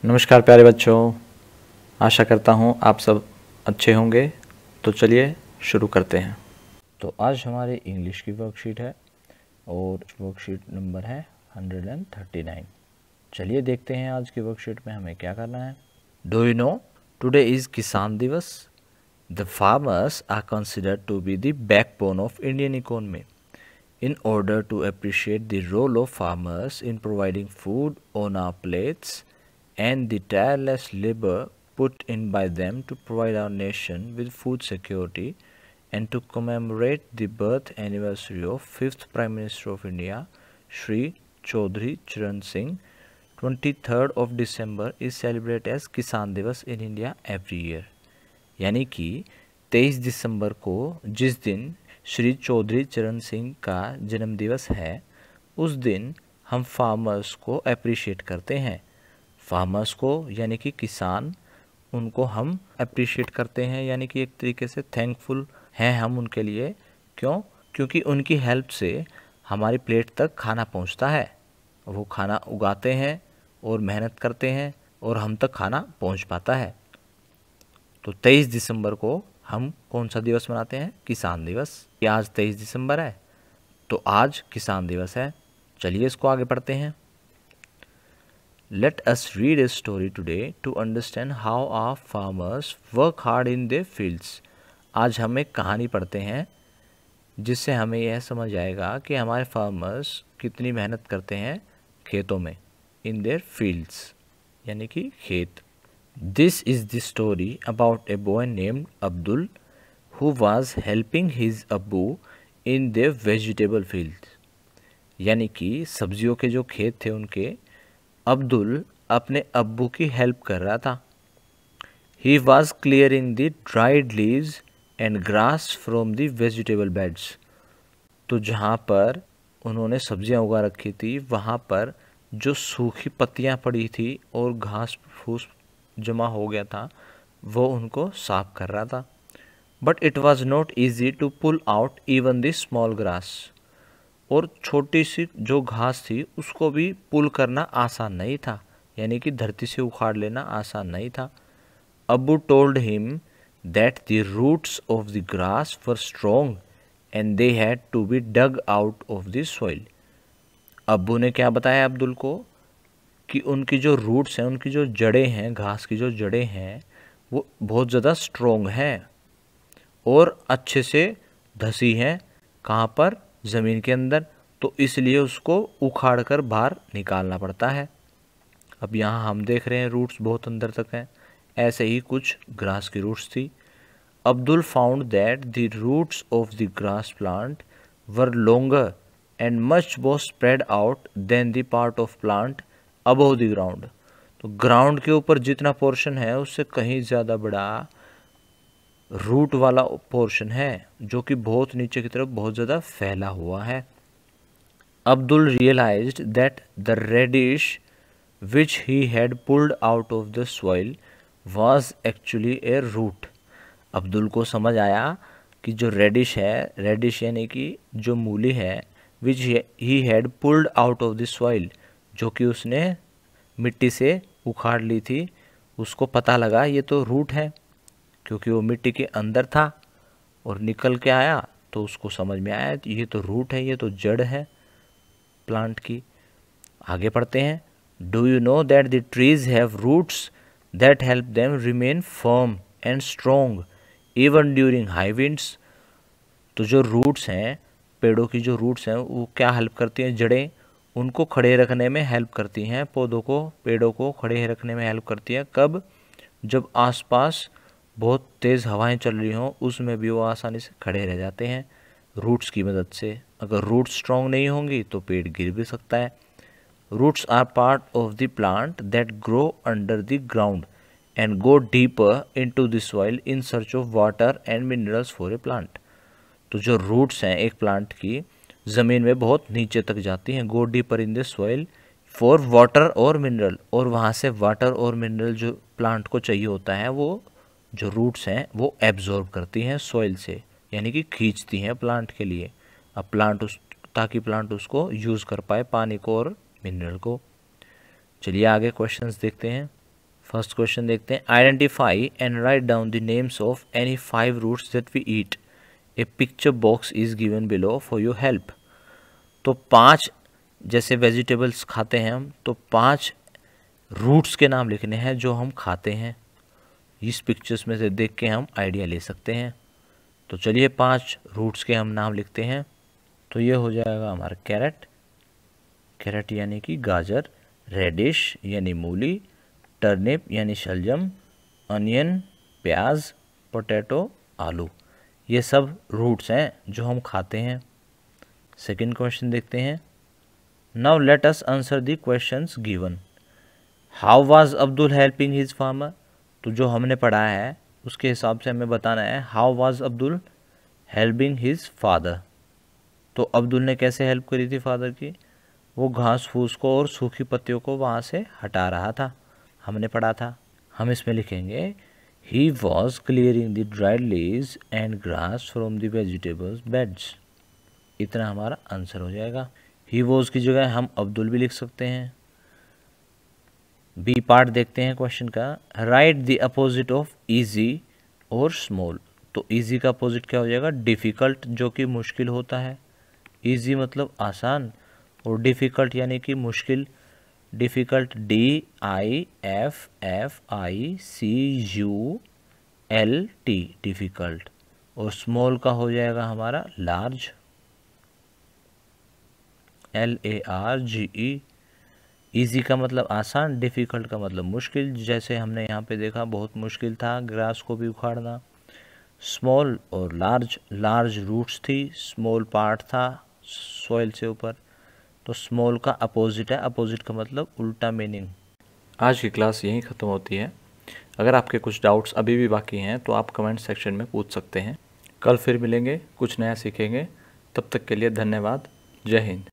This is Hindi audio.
नमस्कार प्यारे बच्चों, आशा करता हूँ आप सब अच्छे होंगे। तो चलिए शुरू करते हैं। तो आज हमारी इंग्लिश की वर्कशीट है और वर्कशीट नंबर है 139। चलिए देखते हैं आज की वर्कशीट में हमें क्या करना है। Do you know today is Kisan Diwas. The farmers are considered to be the backbone of Indian economy. In order to appreciate the role of farmers in providing food on our plates and the tireless labor put in by them to provide our nation with food security, and to commemorate the birth anniversary of 5th Prime Minister of India, Shri Chaudhry Charan Singh, 23rd of December is celebrated as Kisan Divas in India every year. यानी कि 23 दिसंबर को जिस दिन श्री चौधरी चरण सिंह का जन्मदिवस है, उस दिन हम फार्मर्स को अप्रिशिएट करते हैं। फार्मर्स को यानी कि किसान, उनको हम अप्रिशिएट करते हैं, यानी कि एक तरीके से थैंकफुल हैं हम उनके लिए। क्यों? क्योंकि उनकी हेल्प से हमारी प्लेट तक खाना पहुंचता है। वो खाना उगाते हैं और मेहनत करते हैं और हम तक खाना पहुंच पाता है। तो 23 दिसंबर को हम कौन सा दिवस मनाते हैं? किसान दिवस। ये आज 23 दिसंबर है, तो आज किसान दिवस है। चलिए इसको आगे पढ़ते हैं। Let us read a story today to understand how our farmers work hard in their fields. आज हम एक कहानी पढ़ते हैं जिससे हमें यह समझ आएगा कि हमारे फार्मर्स कितनी मेहनत करते हैं खेतों में। इन देयर फील्ड्स यानी कि खेत। This is the story about a boy named Abdul who was helping his Abbu in their vegetable fields. यानी कि सब्जियों के जो खेत थे उनके, अब्दुल अपने अब्बू की हेल्प कर रहा था। He was clearing the dried leaves and grass from the vegetable beds. तो जहाँ पर उन्होंने सब्जियाँ उगा रखी थी, वहाँ पर जो सूखी पत्तियाँ पड़ी थी और घास फूस जमा हो गया था, वो उनको साफ कर रहा था। But it was not easy to pull out even the small grass. और छोटी सी जो घास थी उसको भी पुल करना आसान नहीं था, यानी कि धरती से उखाड़ लेना आसान नहीं था। Abbu told him that the roots of the grass were strong and they had to be dug out of the soil. अब्बू ने क्या बताया अब्दुल को कि उनकी जो रूट्स हैं, उनकी जो जड़ें हैं, घास की जो जड़ें हैं, वो बहुत ज़्यादा स्ट्रॉन्ग हैं और अच्छे से धसी हैं। कहाँ पर? ज़मीन के अंदर। तो इसलिए उसको उखाड़ कर बाहर निकालना पड़ता है। अब यहाँ हम देख रहे हैं रूट्स बहुत अंदर तक हैं। ऐसे ही कुछ ग्रास की रूट्स थी। Abdul found that the roots of the grass plant were longer and much more spread out than the part of plant above the ground. तो ग्राउंड के ऊपर जितना पोर्शन है उससे कहीं ज़्यादा बड़ा रूट वाला पोर्शन है, जो कि बहुत नीचे की तरफ बहुत ज़्यादा फैला हुआ है। Abdul realised that the radish which he had pulled out of the soil was actually a root. अब्दुल को समझ आया कि जो रेडिश है, रेडिश यानी कि जो मूली है, which he had pulled out of the soil, जो कि उसने मिट्टी से उखाड़ ली थी, उसको पता लगा ये तो रूट है, क्योंकि वो मिट्टी के अंदर था और निकल के आया तो उसको समझ में आया ये तो रूट है, ये तो जड़ है प्लांट की। आगे पढ़ते हैं। Do you know that the trees have roots that help them remain firm and strong even during high winds. तो जो रूट्स हैं, पेड़ों की जो रूट्स हैं, वो क्या हेल्प करती हैं? जड़ें उनको खड़े रखने में हेल्प करती हैं, पौधों को, पेड़ों को खड़े रखने में हेल्प करती है। कब? जब आसपास बहुत तेज़ हवाएं चल रही हों, उसमें भी वो आसानी से खड़े रह जाते हैं रूट्स की मदद से। अगर रूट्स स्ट्रॉन्ग नहीं होंगी तो पेड़ गिर भी सकता है। Roots are part of the plant that grow under the ground and go deeper into the soil in search of water and minerals for a plant. तो जो रूट्स हैं एक प्लांट की, ज़मीन में बहुत नीचे तक जाती हैं, go deeper in the soil for water और मिनरल, और वहाँ से वाटर और मिनरल जो प्लांट को चाहिए होता है वो जो रूट्स हैं वो एब्जॉर्ब करती हैं सॉइल से, यानी कि खींचती हैं प्लांट के लिए। अब प्लांट ताकि प्लांट उसको यूज़ कर पाए, पानी को और मिनरल को। चलिए आगे क्वेश्चंस देखते हैं। फर्स्ट क्वेश्चन देखते हैं, identify and write down the names of any 5 roots that we eat. A picture box is given below for your help. तो 5 जैसे वेजिटेबल्स खाते हैं हम, तो 5 रूट्स के नाम लिखने हैं जो हम खाते हैं। इस पिक्चर्स में से देख के हम आइडिया ले सकते हैं। तो चलिए 5 रूट्स के हम नाम लिखते हैं। तो ये हो जाएगा हमारा कैरेट, कैरेट यानी कि गाजर, रेडिश यानी मूली, टर्निप यानी शलजम, अनियन प्याज, पोटैटो आलू। ये सब रूट्स हैं जो हम खाते हैं। सेकंड क्वेश्चन देखते हैं, now let us answer the questions given. How was Abdul helping his farmer. तो जो हमने पढ़ा है उसके हिसाब से हमें बताना है how was Abdul helping his father. तो अब्दुल ने कैसे हेल्प करी थी फादर की, वो घास फूस को और सूखी पत्तियों को वहाँ से हटा रहा था, हमने पढ़ा था। हम इसमें लिखेंगे he was clearing the dried leaves and grass from the vegetables beds. इतना हमारा आंसर हो जाएगा। ही वॉज की जगह हम अब्दुल भी लिख सकते हैं। बी पार्ट देखते हैं क्वेश्चन का, right the opposite of easy और स्मॉल। तो इजी का अपोजिट क्या हो जाएगा, डिफ़िकल्ट, जो कि मुश्किल होता है। इजी मतलब आसान और डिफ़िकल्ट यानी कि मुश्किल। Difficult DIFFICULT difficult. और स्मॉल का हो जाएगा हमारा लार्ज, LARGE। इजी का मतलब आसान, डिफ़िकल्ट का मतलब मुश्किल। जैसे हमने यहाँ पे देखा बहुत मुश्किल था ग्रास को भी उखाड़ना। स्मॉल और लार्ज, लार्ज रूट्स थी, स्मॉल पार्ट था सॉइल से ऊपर। तो स्मॉल का अपोजिट है, अपोजिट का मतलब उल्टा मीनिंग। आज की क्लास यहीं ख़त्म होती है। अगर आपके कुछ डाउट्स अभी भी बाकी हैं तो आप कमेंट सेक्शन में पूछ सकते हैं। कल फिर मिलेंगे, कुछ नया सीखेंगे। तब तक के लिए धन्यवाद। जय हिंद।